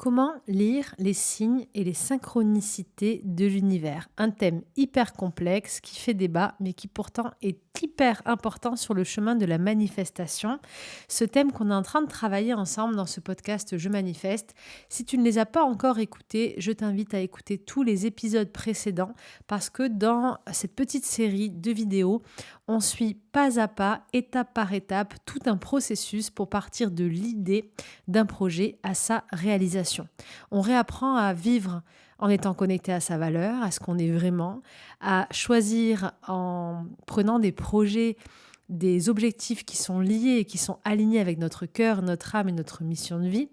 Comment lire les signes et les synchronicités de l'univers? Un thème hyper complexe qui fait débat, mais qui pourtant est hyper important sur le chemin de la manifestation. Ce thème qu'on est en train de travailler ensemble dans ce podcast Je manifeste. Si tu ne les as pas encore écoutés, je t'invite à écouter tous les épisodes précédents parce que dans cette petite série de vidéos, on suit pas à pas, étape par étape, tout un processus pour partir de l'idée d'un projet à sa réalisation. On réapprend à vivre en étant connecté à sa valeur, à ce qu'on est vraiment, à choisir en prenant des projets, des objectifs qui sont liés et qui sont alignés avec notre cœur, notre âme et notre mission de vie.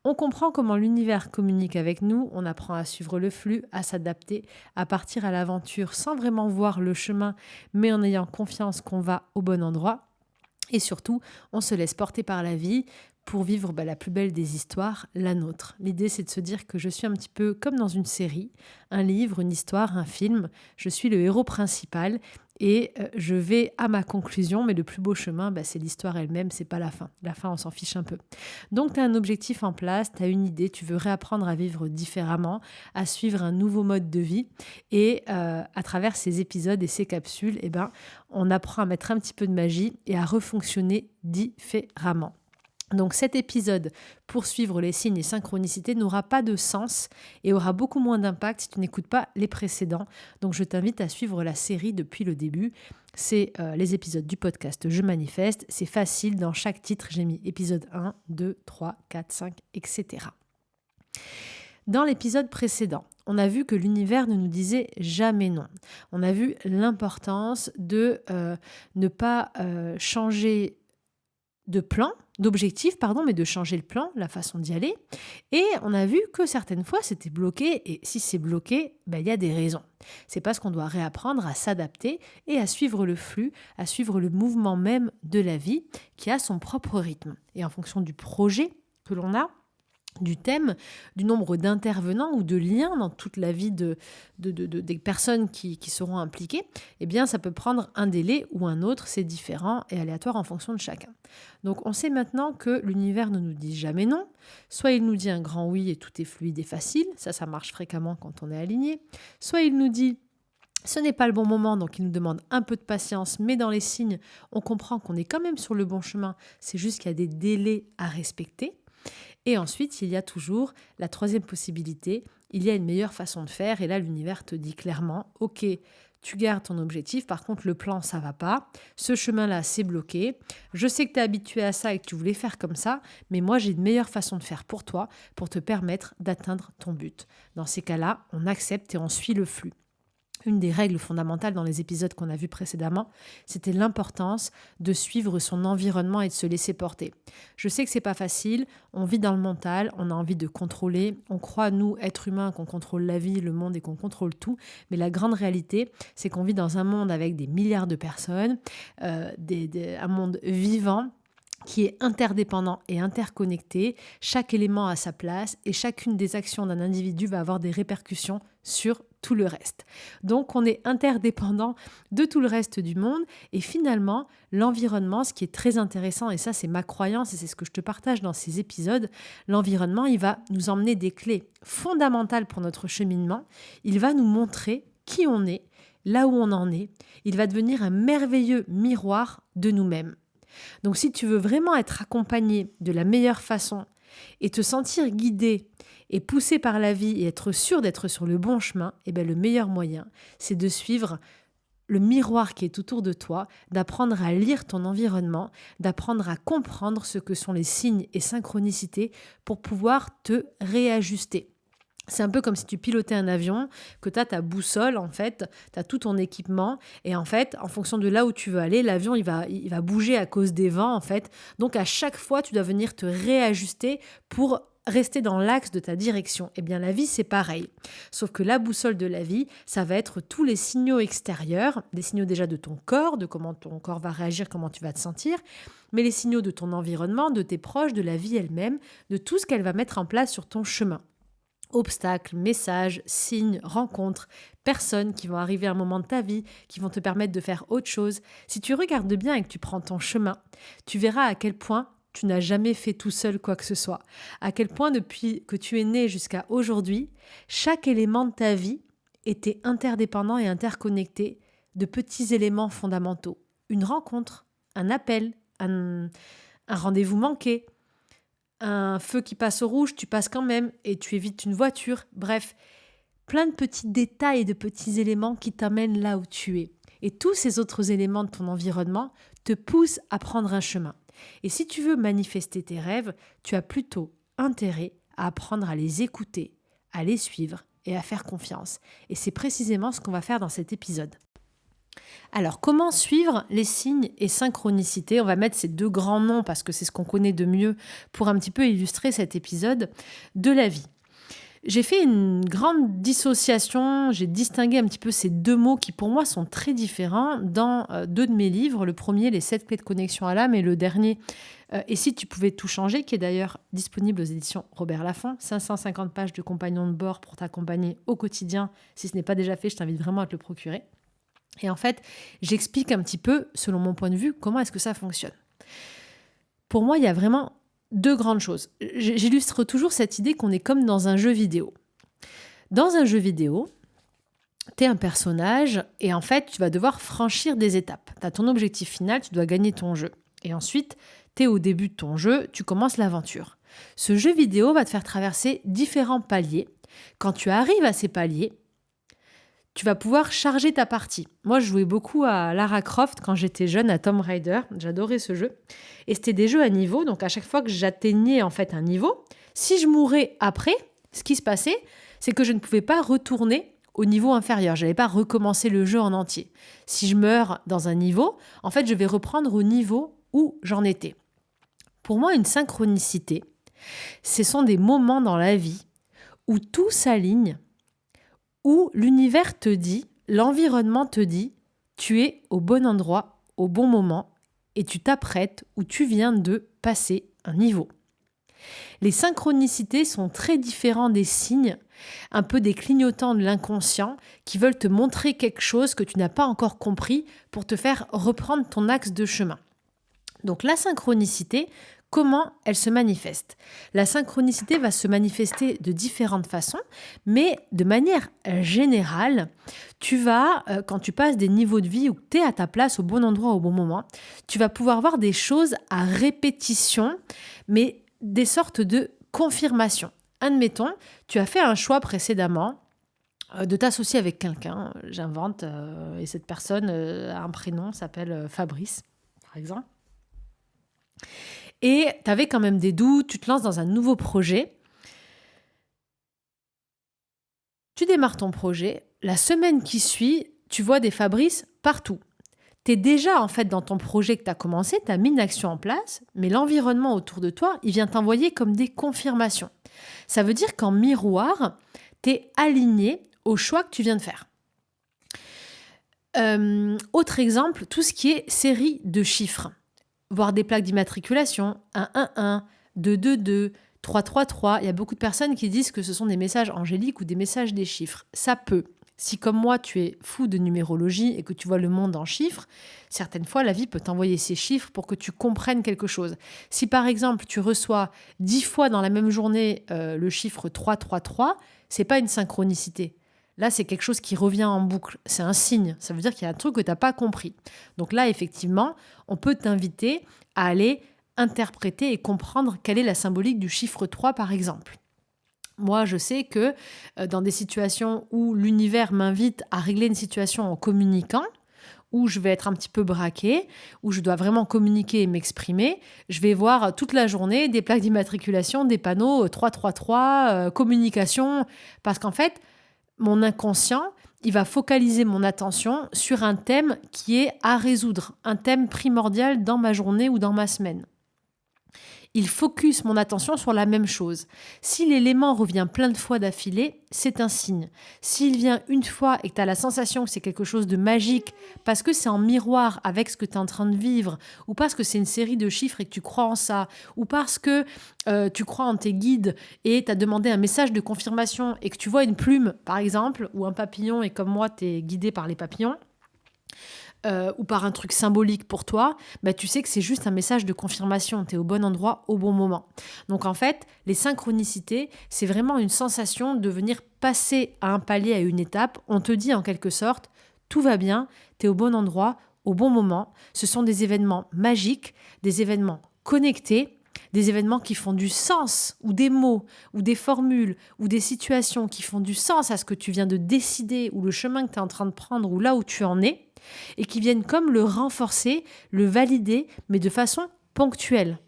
On comprend comment l'univers communique avec nous, on apprend à suivre le flux, à s'adapter, à partir à l'aventure sans vraiment voir le chemin, mais en ayant confiance qu'on va au bon endroit. Et surtout, on se laisse porter par la vie pour vivre la plus belle des histoires, la nôtre. L'idée, c'est de se dire que je suis un petit peu comme dans une série, un livre, une histoire, un film. Je suis le héros principal et je vais à ma conclusion, mais le plus beau chemin, c'est l'histoire elle-même, c'est pas la fin. La fin, on s'en fiche un peu. Donc, tu as un objectif en place, tu as une idée, tu veux réapprendre à vivre différemment, à suivre un nouveau mode de vie. Et à travers ces épisodes et ces capsules, on apprend à mettre un petit peu de magie et à refonctionner différemment. Donc cet épisode pour suivre les signes et synchronicités n'aura pas de sens et aura beaucoup moins d'impact si tu n'écoutes pas les précédents. Donc je t'invite à suivre la série depuis le début. C'est les épisodes du podcast Je manifeste. C'est facile, dans chaque titre, j'ai mis épisode 1, 2, 3, 4, 5, etc. Dans l'épisode précédent, on a vu que l'univers ne nous disait jamais non. On a vu l'importance de ne pas changer de plan, d'objectif, mais de changer le plan, la façon d'y aller. Et on a vu que certaines fois, c'était bloqué. Et si c'est bloqué, il y a des raisons. C'est parce qu'on doit réapprendre à s'adapter et à suivre le flux, à suivre le mouvement même de la vie qui a son propre rythme. Et en fonction du projet que l'on a, du thème, du nombre d'intervenants ou de liens dans toute la vie des personnes qui seront impliquées, ça peut prendre un délai ou un autre, c'est différent et aléatoire en fonction de chacun. Donc on sait maintenant que l'univers ne nous dit jamais non, soit il nous dit un grand oui et tout est fluide et facile, ça marche fréquemment quand on est aligné, soit il nous dit ce n'est pas le bon moment, donc il nous demande un peu de patience, mais dans les signes, on comprend qu'on est quand même sur le bon chemin, c'est juste qu'il y a des délais à respecter. Et ensuite, il y a toujours la troisième possibilité, il y a une meilleure façon de faire et là, l'univers te dit clairement, ok, tu gardes ton objectif, par contre, le plan, ça va pas, ce chemin-là, c'est bloqué, je sais que tu es habitué à ça et que tu voulais faire comme ça, mais moi, j'ai une meilleure façon de faire pour toi, pour te permettre d'atteindre ton but. Dans ces cas-là, on accepte et on suit le flux. Une des règles fondamentales dans les épisodes qu'on a vus précédemment, c'était l'importance de suivre son environnement et de se laisser porter. Je sais que c'est pas facile, on vit dans le mental, on a envie de contrôler, on croit, nous, êtres humains, qu'on contrôle la vie, le monde et qu'on contrôle tout, mais la grande réalité, c'est qu'on vit dans un monde avec des milliards de personnes, un monde vivant, qui est interdépendant et interconnecté, chaque élément a sa place et chacune des actions d'un individu va avoir des répercussions sur tout le reste. Donc on est interdépendant de tout le reste du monde et finalement l'environnement, ce qui est très intéressant et ça c'est ma croyance et c'est ce que je te partage dans ces épisodes, l'environnement il va nous emmener des clés fondamentales pour notre cheminement, il va nous montrer qui on est, là où on en est, il va devenir un merveilleux miroir de nous-mêmes. Donc si tu veux vraiment être accompagné de la meilleure façon et te sentir guidé et poussé par la vie et être sûr d'être sur le bon chemin, le meilleur moyen, c'est de suivre le miroir qui est autour de toi, d'apprendre à lire ton environnement, d'apprendre à comprendre ce que sont les signes et synchronicités pour pouvoir te réajuster. C'est un peu comme si tu pilotais un avion, que tu as ta boussole, en fait, tu as tout ton équipement, et en fait, en fonction de là où tu veux aller, l'avion, il va bouger à cause des vents, en fait. Donc, à chaque fois, tu dois venir te réajuster pour rester dans l'axe de ta direction. La vie, c'est pareil. Sauf que la boussole de la vie, ça va être tous les signaux extérieurs, des signaux déjà de ton corps, de comment ton corps va réagir, comment tu vas te sentir, mais les signaux de ton environnement, de tes proches, de la vie elle-même, de tout ce qu'elle va mettre en place sur ton chemin. Obstacles, messages, signes, rencontres, personnes qui vont arriver à un moment de ta vie, qui vont te permettre de faire autre chose. Si tu regardes bien et que tu prends ton chemin, tu verras à quel point tu n'as jamais fait tout seul quoi que ce soit. À quel point depuis que tu es né jusqu'à aujourd'hui, chaque élément de ta vie était interdépendant et interconnecté de petits éléments fondamentaux. Une rencontre, un appel, un rendez-vous manqué, un feu qui passe au rouge, tu passes quand même et tu évites une voiture. Bref, plein de petits détails et de petits éléments qui t'amènent là où tu es. Et tous ces autres éléments de ton environnement te poussent à prendre un chemin. Et si tu veux manifester tes rêves, tu as plutôt intérêt à apprendre à les écouter, à les suivre et à faire confiance. Et c'est précisément ce qu'on va faire dans cet épisode. Alors, comment suivre les signes et synchronicités ? On va mettre ces deux grands noms parce que c'est ce qu'on connaît de mieux pour un petit peu illustrer cet épisode de la vie. J'ai fait une grande dissociation, j'ai distingué un petit peu ces deux mots qui pour moi sont très différents dans deux de mes livres. Le premier, Les 7 clés de connexion à l'âme, et le dernier, Et si tu pouvais tout changer, qui est d'ailleurs disponible aux éditions Robert Laffont. 550 pages de compagnons de bord pour t'accompagner au quotidien. Si ce n'est pas déjà fait, je t'invite vraiment à te le procurer. Et en fait, j'explique un petit peu, selon mon point de vue, comment est-ce que ça fonctionne. Pour moi, il y a vraiment deux grandes choses. J'illustre toujours cette idée qu'on est comme dans un jeu vidéo. Dans un jeu vidéo, tu es un personnage et en fait, tu vas devoir franchir des étapes. Tu as ton objectif final, tu dois gagner ton jeu. Et ensuite, tu es au début de ton jeu, tu commences l'aventure. Ce jeu vidéo va te faire traverser différents paliers. Quand tu arrives à ces paliers, tu vas pouvoir charger ta partie. Moi, je jouais beaucoup à Lara Croft quand j'étais jeune, à Tomb Raider. J'adorais ce jeu. Et c'était des jeux à niveau. Donc, à chaque fois que j'atteignais en fait un niveau, si je mourais après, ce qui se passait, c'est que je ne pouvais pas retourner au niveau inférieur. Je n'allais pas recommencer le jeu en entier. Si je meurs dans un niveau, en fait, je vais reprendre au niveau où j'en étais. Pour moi, une synchronicité, ce sont des moments dans la vie où tout s'aligne, où l'univers te dit, l'environnement te dit, tu es au bon endroit, au bon moment, et tu t'apprêtes ou tu viens de passer un niveau. Les synchronicités sont très différents des signes, un peu des clignotants de l'inconscient qui veulent te montrer quelque chose que tu n'as pas encore compris pour te faire reprendre ton axe de chemin. Donc la synchronicité, comment elle se manifeste ? La synchronicité va se manifester de différentes façons, mais de manière générale, tu vas, quand tu passes des niveaux de vie où tu es à ta place au bon endroit au bon moment, tu vas pouvoir voir des choses à répétition, mais des sortes de confirmations. Admettons, tu as fait un choix précédemment de t'associer avec quelqu'un, j'invente, et cette personne a un prénom, s'appelle Fabrice, par exemple. Et tu avais quand même des doutes, tu te lances dans un nouveau projet. Tu démarres ton projet. La semaine qui suit, tu vois des Fabrice partout. Tu es déjà en fait dans ton projet que tu as commencé, tu as mis une action en place, mais l'environnement autour de toi, il vient t'envoyer comme des confirmations. Ça veut dire qu'en miroir, tu es aligné au choix que tu viens de faire. Autre exemple, tout ce qui est série de chiffres. Voir des plaques d'immatriculation, 111, 222, 333. Il y a beaucoup de personnes qui disent que ce sont des messages angéliques ou des messages des chiffres. Ça peut. Si comme moi, tu es fou de numérologie et que tu vois le monde en chiffres, certaines fois, la vie peut t'envoyer ces chiffres pour que tu comprennes quelque chose. Si par exemple, tu reçois 10 fois dans la même journée le chiffre 333, c'est pas une synchronicité. Là, c'est quelque chose qui revient en boucle. C'est un signe. Ça veut dire qu'il y a un truc que tu n'as pas compris. Donc là, effectivement, on peut t'inviter à aller interpréter et comprendre quelle est la symbolique du chiffre 3, par exemple. Moi, je sais que dans des situations où l'univers m'invite à régler une situation en communiquant, où je vais être un petit peu braquée, où je dois vraiment communiquer et m'exprimer, je vais voir toute la journée des plaques d'immatriculation, des panneaux 333, communication, parce qu'en fait, mon inconscient, il va focaliser mon attention sur un thème qui est à résoudre, un thème primordial dans ma journée ou dans ma semaine. Il focus mon attention sur la même chose. Si l'élément revient plein de fois d'affilée, c'est un signe. S'il vient une fois et que tu as la sensation que c'est quelque chose de magique, parce que c'est en miroir avec ce que tu es en train de vivre, ou parce que c'est une série de chiffres et que tu crois en ça, ou parce que tu crois en tes guides et tu as demandé un message de confirmation et que tu vois une plume, par exemple, ou un papillon et comme moi, tu es guidé par les papillons, ou par un truc symbolique pour toi, bah, tu sais que c'est juste un message de confirmation. Tu es au bon endroit au bon moment. Donc en fait, les synchronicités, c'est vraiment une sensation de venir passer à un palier, à une étape. On te dit en quelque sorte, tout va bien, tu es au bon endroit au bon moment. Ce sont des événements magiques, des événements connectés, des événements qui font du sens, ou des mots, ou des formules, ou des situations qui font du sens à ce que tu viens de décider, ou le chemin que tu es en train de prendre, ou là où tu en es, et qui viennent comme le renforcer, le valider, mais de façon ponctuelle.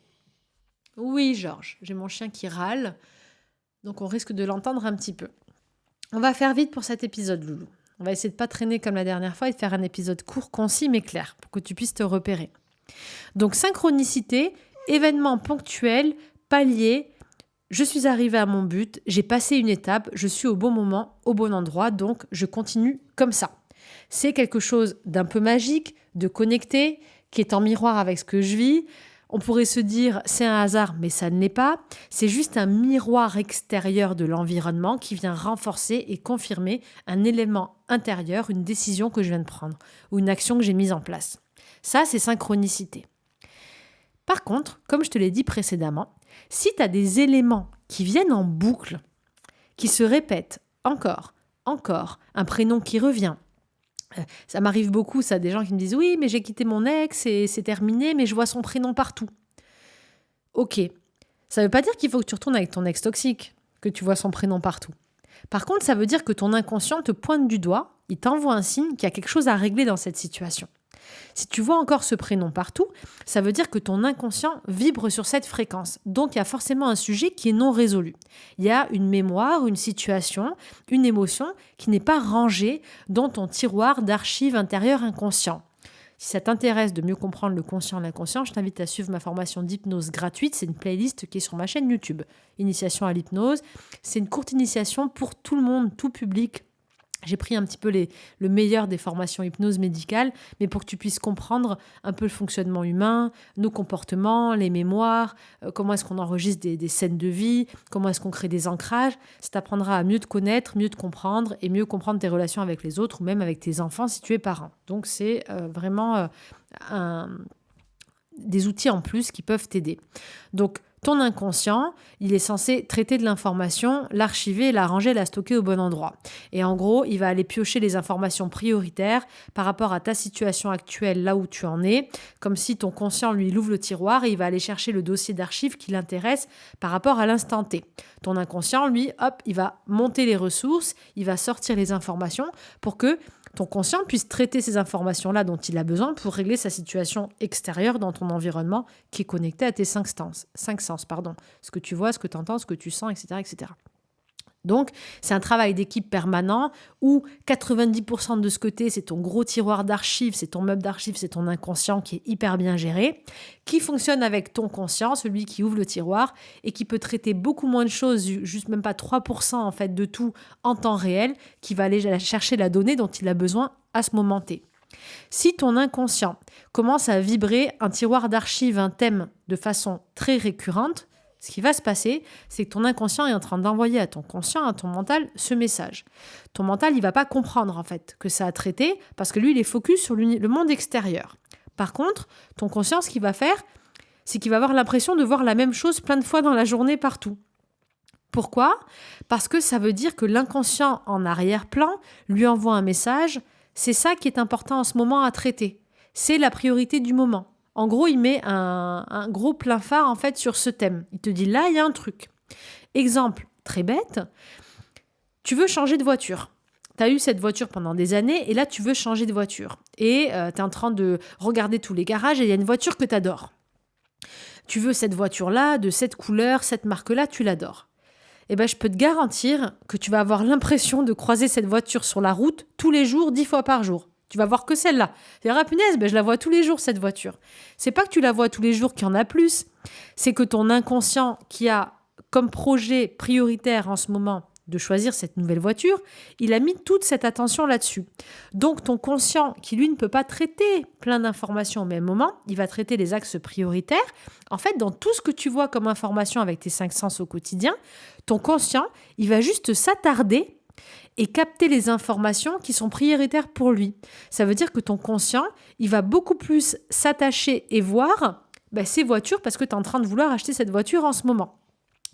Oui, Georges, j'ai mon chien qui râle, donc on risque de l'entendre un petit peu. On va faire vite pour cet épisode, Loulou. On va essayer de ne pas traîner comme la dernière fois et de faire un épisode court, concis, mais clair, pour que tu puisses te repérer. Donc, synchronicité, événement ponctuel, palier, je suis arrivée à mon but, j'ai passé une étape, je suis au bon moment, au bon endroit, donc je continue comme ça. C'est quelque chose d'un peu magique, de connecté, qui est en miroir avec ce que je vis. On pourrait se dire c'est un hasard, mais ça ne l'est pas. C'est juste un miroir extérieur de l'environnement qui vient renforcer et confirmer un élément intérieur, une décision que je viens de prendre ou une action que j'ai mise en place. Ça, c'est synchronicité. Par contre, comme je te l'ai dit précédemment, si tu as des éléments qui viennent en boucle, qui se répètent encore, un prénom qui revient, ça m'arrive beaucoup, ça, des gens qui me disent « Oui, mais j'ai quitté mon ex et c'est terminé, mais je vois son prénom partout. » Ok, ça ne veut pas dire qu'il faut que tu retournes avec ton ex toxique, que tu vois son prénom partout. Par contre, ça veut dire que ton inconscient te pointe du doigt, il t'envoie un signe qu'il y a quelque chose à régler dans cette situation. Si tu vois encore ce prénom partout, ça veut dire que ton inconscient vibre sur cette fréquence. Donc, il y a forcément un sujet qui est non résolu. Il y a une mémoire, une situation, une émotion qui n'est pas rangée dans ton tiroir d'archives intérieures inconscient. Si ça t'intéresse de mieux comprendre le conscient et l'inconscient, je t'invite à suivre ma formation d'hypnose gratuite. C'est une playlist qui est sur ma chaîne YouTube. Initiation à l'hypnose. C'est une courte initiation pour tout le monde, tout public. J'ai pris un petit peu le meilleur des formations hypnose médicale, mais pour que tu puisses comprendre un peu le fonctionnement humain, nos comportements, les mémoires, comment est-ce qu'on enregistre des scènes de vie, comment est-ce qu'on crée des ancrages. Ça t'apprendra à mieux te connaître, mieux te comprendre et mieux comprendre tes relations avec les autres ou même avec tes enfants si tu es parent. Donc c'est vraiment des outils en plus qui peuvent t'aider. Donc, ton inconscient, il est censé traiter de l'information, l'archiver, la ranger, la stocker au bon endroit. Et en gros, il va aller piocher les informations prioritaires par rapport à ta situation actuelle, là où tu en es, comme si ton conscient, lui, il ouvre le tiroir et il va aller chercher le dossier d'archives qui l'intéresse par rapport à l'instant T. Ton inconscient, lui, hop, il va monter les ressources, il va sortir les informations pour que ton conscient puisse traiter ces informations-là dont il a besoin pour régler sa situation extérieure dans ton environnement qui est connecté à tes cinq sens. Ce que tu vois, ce que tu entends, ce que tu sens, etc., etc. Donc, c'est un travail d'équipe permanent où 90% de ce côté, c'est ton gros tiroir d'archives, c'est ton meuble d'archives, c'est ton inconscient qui est hyper bien géré, qui fonctionne avec ton conscient, celui qui ouvre le tiroir et qui peut traiter beaucoup moins de choses, juste même pas 3% en fait de tout en temps réel, qui va aller chercher la donnée dont il a besoin à ce moment T. Si ton inconscient commence à vibrer un tiroir d'archives, un thème de façon très récurrente, ce qui va se passer, c'est que ton inconscient est en train d'envoyer à ton conscient, à ton mental, ce message. Ton mental, il ne va pas comprendre en fait que ça a traité parce que lui, il est focus sur le monde extérieur. Par contre, ton conscient, ce qu'il va faire, c'est qu'il va avoir l'impression de voir la même chose plein de fois dans la journée partout. Pourquoi ? Parce que ça veut dire que l'inconscient en arrière-plan lui envoie un message, c'est ça qui est important en ce moment à traiter. C'est la priorité du moment. En gros, il met un gros plein phare en fait sur ce thème. Il te dit là, il y a un truc. Exemple très bête, tu veux changer de voiture. Tu as eu cette voiture pendant des années et là, tu veux changer de voiture. Et tu es en train de regarder tous les garages et il y a une voiture que tu adores. Tu veux cette voiture-là, de cette couleur, cette marque-là, tu l'adores. Eh ben, je peux te garantir que tu vas avoir l'impression de croiser cette voiture sur la route tous les jours, 10 fois par jour. Tu vas voir que celle-là. Tu diras, punaise, je la vois tous les jours, cette voiture. C'est pas que tu la vois tous les jours qu'il y en a plus. C'est que ton inconscient qui a comme projet prioritaire en ce moment de choisir cette nouvelle voiture, il a mis toute cette attention là-dessus. Donc, ton conscient, qui lui ne peut pas traiter plein d'informations au même moment, il va traiter les axes prioritaires. En fait, dans tout ce que tu vois comme information avec tes 5 sens au quotidien, ton conscient, il va juste s'attarder et capter les informations qui sont prioritaires pour lui. Ça veut dire que ton conscient, il va beaucoup plus s'attacher et voir ces voitures parce que tu es en train de vouloir acheter cette voiture en ce moment.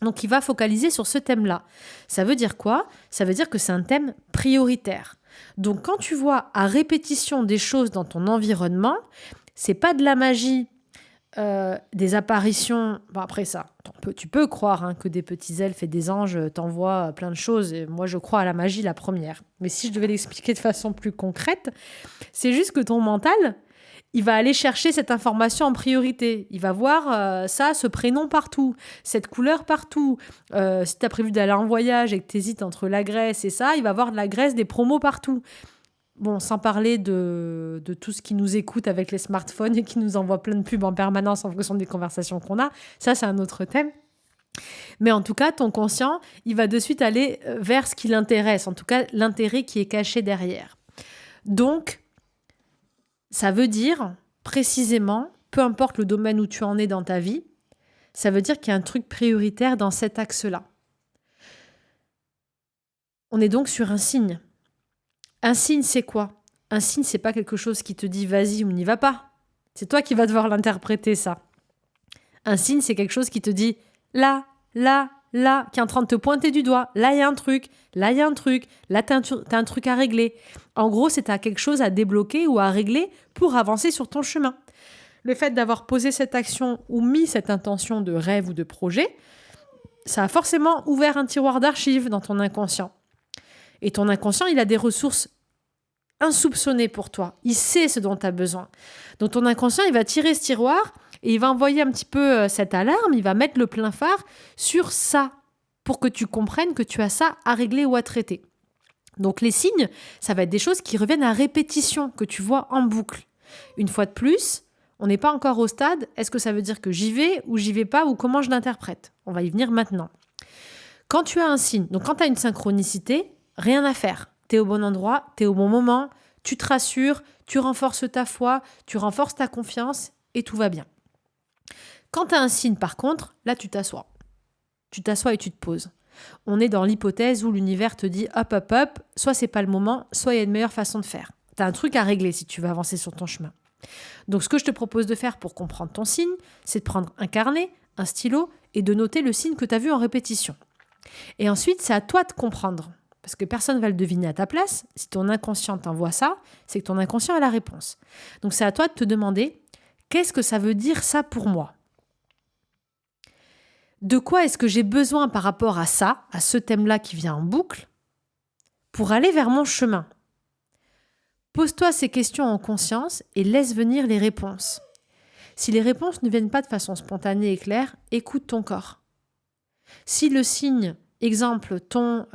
Donc, il va focaliser sur ce thème-là. Ça veut dire quoi? Ça veut dire que c'est un thème prioritaire. Donc, quand tu vois à répétition des choses dans ton environnement, c'est pas de la magie, des apparitions. Bon, après ça, tu peux croire que des petits elfes et des anges t'envoient plein de choses. Et moi, je crois à la magie, la première. Mais si je devais l'expliquer de façon plus concrète, c'est juste que ton mental, il va aller chercher cette information en priorité. Il va voir ce prénom partout, cette couleur partout. Si tu as prévu d'aller en voyage et que tu hésites entre la Grèce et ça, il va voir de la Grèce des promos partout. Bon, sans parler de tout ce qui nous écoute avec les smartphones et qui nous envoie plein de pubs en permanence en fonction des conversations qu'on a. Ça, c'est un autre thème. Mais en tout cas, ton conscient, il va de suite aller vers ce qui l'intéresse, en tout cas l'intérêt qui est caché derrière. Donc, ça veut dire, précisément, peu importe le domaine où tu en es dans ta vie, ça veut dire qu'il y a un truc prioritaire dans cet axe-là. On est donc sur un signe. Un signe, c'est quoi? Un signe, c'est pas quelque chose qui te dit vas-y ou n'y va pas. C'est toi qui vas devoir l'interpréter, ça. Un signe, c'est quelque chose qui te dit là, là, là, qui est en train de te pointer du doigt. Là, il y a un truc. Là, il y a un truc. Là, t'as un truc à régler. En gros, c'est t'as quelque chose à débloquer ou à régler pour avancer sur ton chemin. Le fait d'avoir posé cette action ou mis cette intention de rêve ou de projet, ça a forcément ouvert un tiroir d'archives dans ton inconscient. Et ton inconscient, il a des ressources insoupçonnées pour toi. Il sait ce dont tu as besoin. Donc ton inconscient, il va tirer ce tiroir et il va envoyer un petit peu cette alarme, il va mettre le plein phare sur ça pour que tu comprennes que tu as ça à régler ou à traiter. Donc les signes, ça va être des choses qui reviennent à répétition, que tu vois en boucle. Une fois de plus, on n'est pas encore au stade, est-ce que ça veut dire que j'y vais ou j'y vais pas ou comment je l'interprète? On va y venir maintenant. Quand tu as un signe, donc quand tu as une synchronicité, rien à faire. Tu es au bon endroit, tu es au bon moment, tu te rassures, tu renforces ta foi, tu renforces ta confiance et tout va bien. Quand tu as un signe, par contre, là, tu t'assois. Tu t'assois et tu te poses. On est dans l'hypothèse où l'univers te dit hop, hop, hop, soit c'est pas le moment, soit il y a une meilleure façon de faire. Tu as un truc à régler si tu veux avancer sur ton chemin. Donc, ce que je te propose de faire pour comprendre ton signe, c'est de prendre un carnet, un stylo et de noter le signe que tu as vu en répétition. Et ensuite, c'est à toi de comprendre. Parce que personne ne va le deviner à ta place. Si ton inconscient t'envoie ça, c'est que ton inconscient a la réponse. Donc c'est à toi de te demander, qu'est-ce que ça veut dire ça pour moi? De quoi est-ce que j'ai besoin par rapport à ça, à ce thème-là qui vient en boucle, pour aller vers mon chemin? Pose-toi ces questions en conscience et laisse venir les réponses. Si les réponses ne viennent pas de façon spontanée et claire, écoute ton corps. Si le signe... Exemple, ton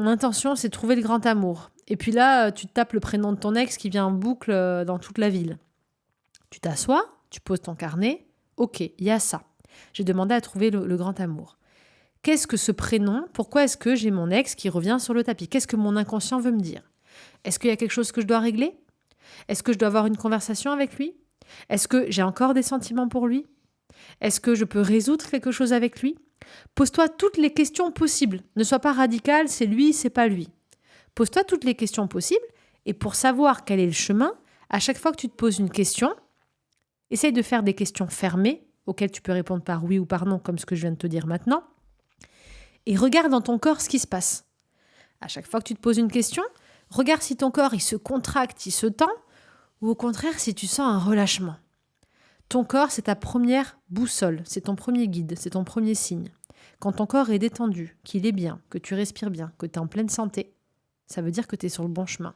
intention, c'est de trouver le grand amour. Et puis là, tu tapes le prénom de ton ex qui vient en boucle dans toute la ville. Tu t'assois, tu poses ton carnet. Ok, il y a ça. J'ai demandé à trouver le grand amour. Qu'est-ce que ce prénom? Pourquoi est-ce que j'ai mon ex qui revient sur le tapis? Qu'est-ce que mon inconscient veut me dire? Est-ce qu'il y a quelque chose que je dois régler? Est-ce que je dois avoir une conversation avec lui? Est-ce que j'ai encore des sentiments pour lui? Est-ce que je peux résoudre quelque chose avec lui? Pose-toi toutes les questions possibles. Ne sois pas radical, c'est lui, c'est pas lui. Pose-toi toutes les questions possibles et pour savoir quel est le chemin, à chaque fois que tu te poses une question, essaye de faire des questions fermées auxquelles tu peux répondre par oui ou par non, comme ce que je viens de te dire maintenant, et regarde dans ton corps ce qui se passe. À chaque fois que tu te poses une question, regarde si ton corps il se contracte, il se tend, ou au contraire si tu sens un relâchement. Ton corps, c'est ta première boussole, c'est ton premier guide, c'est ton premier signe. Quand ton corps est détendu, qu'il est bien, que tu respires bien, que tu es en pleine santé, ça veut dire que tu es sur le bon chemin.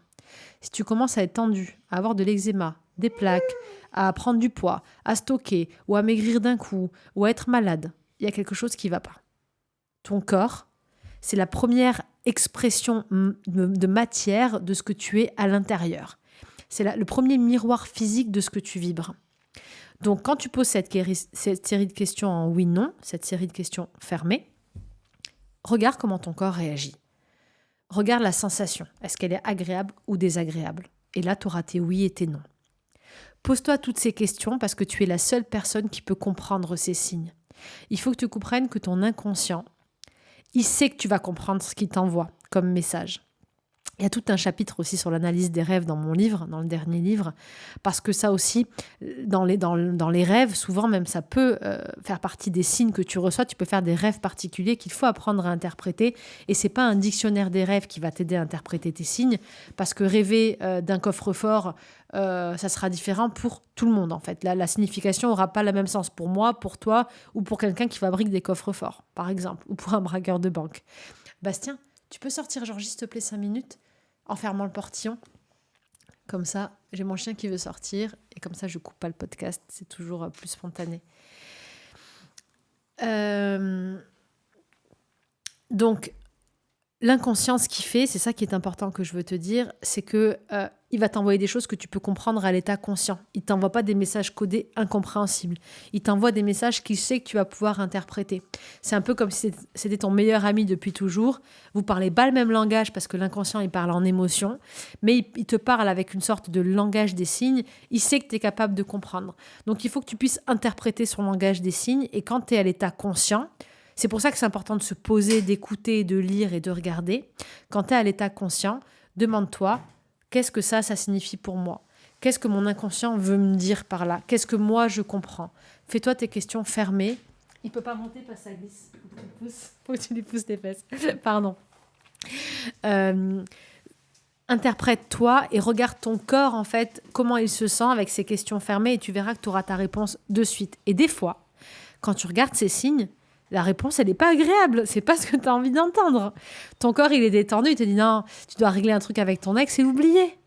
Si tu commences à être tendu, à avoir de l'eczéma, des plaques, à prendre du poids, à stocker ou à maigrir d'un coup ou à être malade, il y a quelque chose qui ne va pas. Ton corps, c'est la première expression de matière de ce que tu es à l'intérieur. C'est le premier miroir physique de ce que tu vibres. Donc, quand tu poses cette série de questions en oui-non, cette série de questions fermées, regarde comment ton corps réagit. Regarde la sensation. Est-ce qu'elle est agréable ou désagréable? Et là, tu auras tes oui et tes non. Pose-toi toutes ces questions parce que tu es la seule personne qui peut comprendre ces signes. Il faut que tu comprennes que ton inconscient, il sait que tu vas comprendre ce qu'il t'envoie comme message. Il y a tout un chapitre aussi sur l'analyse des rêves dans mon livre, dans le dernier livre, parce que ça aussi, dans les rêves, souvent même ça peut faire partie des signes que tu reçois. Tu peux faire des rêves particuliers qu'il faut apprendre à interpréter. Et c'est pas un dictionnaire des rêves qui va t'aider à interpréter tes signes, parce que rêver d'un coffre-fort, ça sera différent pour tout le monde en fait. La signification n'aura pas le même sens pour moi, pour toi, ou pour quelqu'un qui fabrique des coffres-forts, par exemple, ou pour un braqueur de banque. Bastien, tu peux sortir, Georgie, s'il te plaît, 5 minutes en fermant le portillon. Comme ça, j'ai mon chien qui veut sortir et comme ça, je coupe pas le podcast. C'est toujours plus spontané. Donc, l'inconscient, ce qu'il fait, c'est ça qui est important que je veux te dire, c'est que il va t'envoyer des choses que tu peux comprendre à l'état conscient. Il t'envoie pas des messages codés incompréhensibles. Il t'envoie des messages qu'il sait que tu vas pouvoir interpréter. C'est un peu comme si c'était ton meilleur ami depuis toujours. Vous parlez pas le même langage parce que l'inconscient, il parle en émotion, mais il te parle avec une sorte de langage des signes. Il sait que tu es capable de comprendre. Donc, il faut que tu puisses interpréter son langage des signes et quand tu es à l'état conscient, c'est pour ça que c'est important de se poser, d'écouter, de lire et de regarder. Quand tu es à l'état conscient, demande-toi, qu'est-ce que ça signifie pour moi ? Qu'est-ce que mon inconscient veut me dire par là ? Qu'est-ce que moi je comprends ? Fais-toi tes questions fermées. Il ne peut pas monter parce que ça glisse. Faut que tu lui pousses les fesses. Pardon. Interprète-toi et regarde ton corps, en fait, comment il se sent avec ces questions fermées et tu verras que tu auras ta réponse de suite. Et des fois, quand tu regardes ces signes, la réponse, elle n'est pas agréable. C'est pas ce que tu as envie d'entendre. Ton corps, il est détendu. Il te dit non, tu dois régler un truc avec ton ex et l'oublier.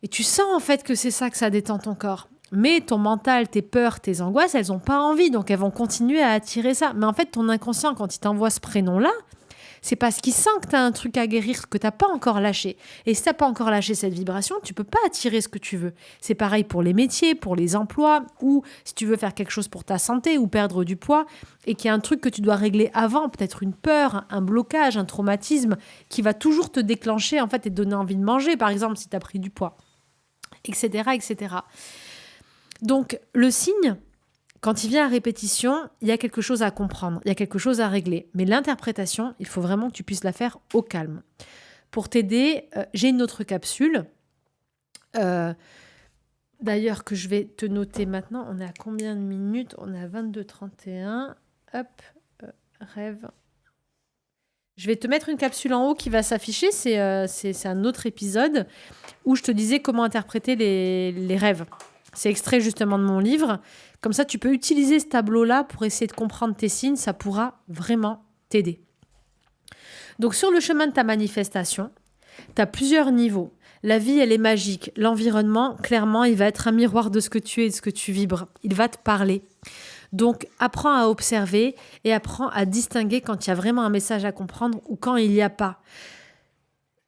Et tu sens en fait que c'est ça que ça détend ton corps. Mais ton mental, tes peurs, tes angoisses, elles n'ont pas envie. Donc, elles vont continuer à attirer ça. Mais en fait, ton inconscient, quand il t'envoie ce prénom-là, c'est parce qu'il sent que tu as un truc à guérir que tu n'as pas encore lâché. Et si tu n'as pas encore lâché cette vibration, tu ne peux pas attirer ce que tu veux. C'est pareil pour les métiers, pour les emplois, ou si tu veux faire quelque chose pour ta santé ou perdre du poids, et qu'il y a un truc que tu dois régler avant, peut-être une peur, un blocage, un traumatisme, qui va toujours te déclencher en fait, et te donner envie de manger, par exemple, si tu as pris du poids, etc., etc. Donc, le signe... Quand il vient à répétition, il y a quelque chose à comprendre, il y a quelque chose à régler. Mais l'interprétation, il faut vraiment que tu puisses la faire au calme. Pour t'aider, j'ai une autre capsule. D'ailleurs, que je vais te noter maintenant. On est à combien de minutes ? On est à 22h31. Hop, rêve. Je vais te mettre une capsule en haut qui va s'afficher. C'est un autre épisode où je te disais comment interpréter les rêves. C'est extrait justement de mon livre. Comme ça, tu peux utiliser ce tableau-là pour essayer de comprendre tes signes. Ça pourra vraiment t'aider. Donc, sur le chemin de ta manifestation, tu as plusieurs niveaux. La vie, elle est magique. L'environnement, clairement, il va être un miroir de ce que tu es et de ce que tu vibres. Il va te parler. Donc, apprends à observer et apprends à distinguer quand il y a vraiment un message à comprendre ou quand il n'y a pas.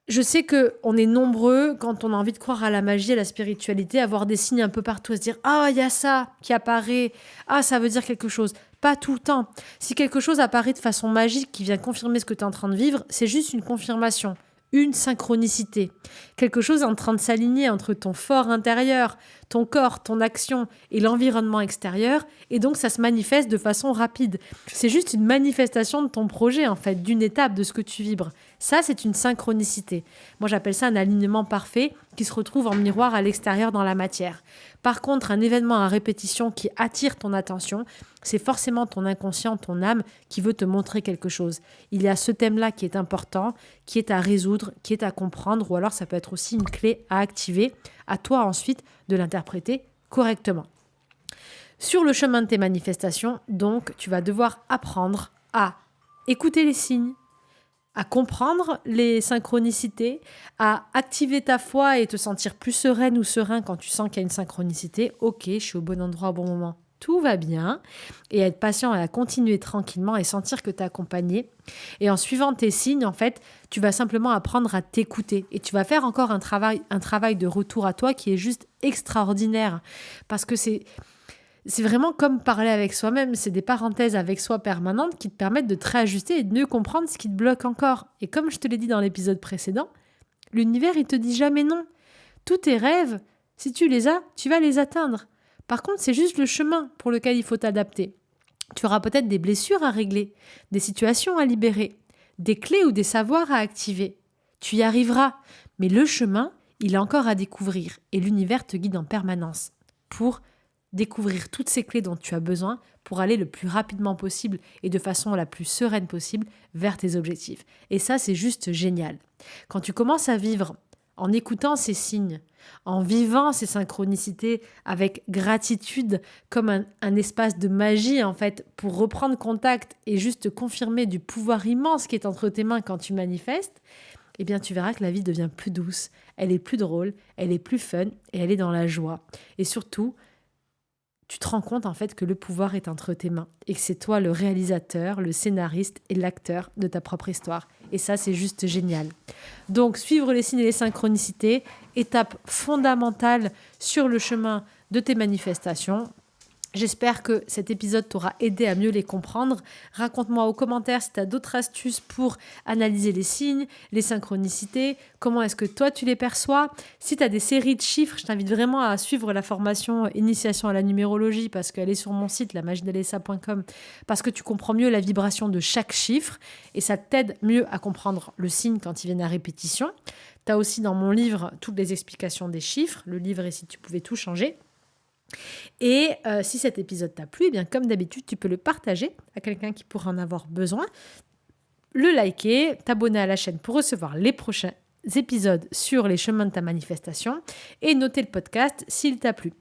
Je sais qu'on est nombreux, quand on a envie de croire à la magie, à la spiritualité, à voir des signes un peu partout, à se dire « Ah, il y a ça qui apparaît. Ah, ça veut dire quelque chose. » Pas tout le temps. Si quelque chose apparaît de façon magique qui vient confirmer ce que tu es en train de vivre, c'est juste une confirmation, une synchronicité. Quelque chose est en train de s'aligner entre ton fort intérieur, ton corps, ton action et l'environnement extérieur. Et donc, ça se manifeste de façon rapide. C'est juste une manifestation de ton projet, en fait, d'une étape de ce que tu vibres. Ça, c'est une synchronicité. Moi, j'appelle ça un alignement parfait qui se retrouve en miroir à l'extérieur dans la matière. Par contre, un événement à répétition qui attire ton attention, c'est forcément ton inconscient, ton âme qui veut te montrer quelque chose. Il y a ce thème-là qui est important, qui est à résoudre, qui est à comprendre, ou alors ça peut être aussi une clé à activer, à toi ensuite de l'interpréter correctement. Sur le chemin de tes manifestations, donc, tu vas devoir apprendre à écouter les signes, à comprendre les synchronicités, à activer ta foi et te sentir plus sereine ou serein quand tu sens qu'il y a une synchronicité. Ok, je suis au bon endroit au bon moment. Tout va bien. Et être patient et à continuer tranquillement et sentir que tu es accompagné. Et en suivant tes signes, en fait, tu vas simplement apprendre à t'écouter. Et tu vas faire encore un travail de retour à toi qui est juste extraordinaire. Parce que c'est vraiment comme parler avec soi-même. C'est des parenthèses avec soi permanentes qui te permettent de te réajuster et de mieux comprendre ce qui te bloque encore. Et comme je te l'ai dit dans l'épisode précédent, l'univers, il te dit jamais non. Tous tes rêves, si tu les as, tu vas les atteindre. Par contre, c'est juste le chemin pour lequel il faut t'adapter. Tu auras peut-être des blessures à régler, des situations à libérer, des clés ou des savoirs à activer. Tu y arriveras, mais le chemin, il est encore à découvrir et l'univers te guide en permanence pour découvrir toutes ces clés dont tu as besoin pour aller le plus rapidement possible et de façon la plus sereine possible vers tes objectifs. Et ça, c'est juste génial. Quand tu commences à vivre en écoutant ces signes, en vivant ces synchronicités avec gratitude comme un espace de magie en fait pour reprendre contact et juste confirmer du pouvoir immense qui est entre tes mains quand tu manifestes, eh bien tu verras que la vie devient plus douce, elle est plus drôle, elle est plus fun et elle est dans la joie. Et surtout, tu te rends compte en fait que le pouvoir est entre tes mains et que c'est toi le réalisateur, le scénariste et l'acteur de ta propre histoire. Et ça, c'est juste génial. Donc, suivre les signes et les synchronicités, étape fondamentale sur le chemin de tes manifestations. J'espère que cet épisode t'aura aidé à mieux les comprendre. Raconte-moi aux commentaires si tu as d'autres astuces pour analyser les signes, les synchronicités, comment est-ce que toi tu les perçois. Si tu as des séries de chiffres, je t'invite vraiment à suivre la formation Initiation à la numérologie parce qu'elle est sur mon site, lamagiedalessa.com, parce que tu comprends mieux la vibration de chaque chiffre et ça t'aide mieux à comprendre le signe quand il vient à répétition. Tu as aussi dans mon livre toutes les explications des chiffres, le livre est si tu pouvais tout changer. Et si cet épisode t'a plu, eh bien, comme d'habitude, tu peux le partager à quelqu'un qui pourra en avoir besoin, le liker, t'abonner à la chaîne pour recevoir les prochains épisodes sur les chemins de ta manifestation et noter le podcast s'il t'a plu.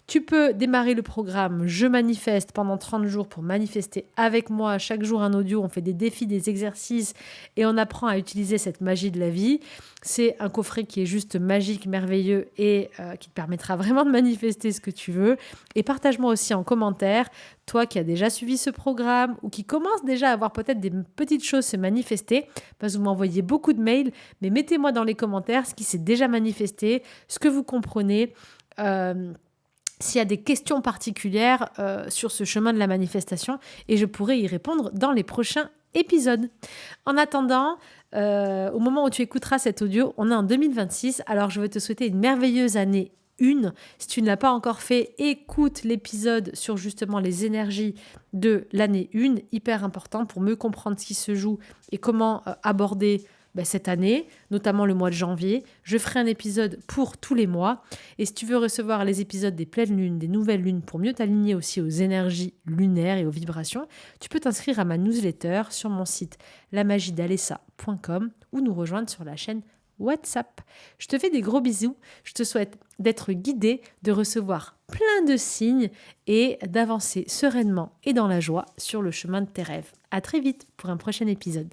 Tu peux démarrer le programme Je manifeste pendant 30 jours pour manifester avec moi chaque jour un audio. On fait des défis, des exercices et on apprend à utiliser cette magie de la vie. C'est un coffret qui est juste magique, merveilleux et qui te permettra vraiment de manifester ce que tu veux. Et partage-moi aussi en commentaire, toi qui as déjà suivi ce programme ou qui commence déjà à avoir peut-être des petites choses se manifester, parce que vous m'envoyez beaucoup de mails, mais mettez-moi dans les commentaires ce qui s'est déjà manifesté, ce que vous comprenez, s'il y a des questions particulières sur ce chemin de la manifestation, et je pourrai y répondre dans les prochains épisodes. En attendant, au moment où tu écouteras cet audio, on est en 2026, alors je veux te souhaiter une merveilleuse année 1. Si tu ne l'as pas encore fait, écoute l'épisode sur justement les énergies de l'année 1, hyper important pour mieux comprendre ce qui se joue et comment aborder cette année, notamment le mois de janvier. Je ferai un épisode pour tous les mois. Et si tu veux recevoir les épisodes des pleines lunes, des nouvelles lunes, pour mieux t'aligner aussi aux énergies lunaires et aux vibrations, tu peux t'inscrire à ma newsletter sur mon site lamagiedalessa.com ou nous rejoindre sur la chaîne WhatsApp. Je te fais des gros bisous. Je te souhaite d'être guidé, de recevoir plein de signes et d'avancer sereinement et dans la joie sur le chemin de tes rêves. À très vite pour un prochain épisode.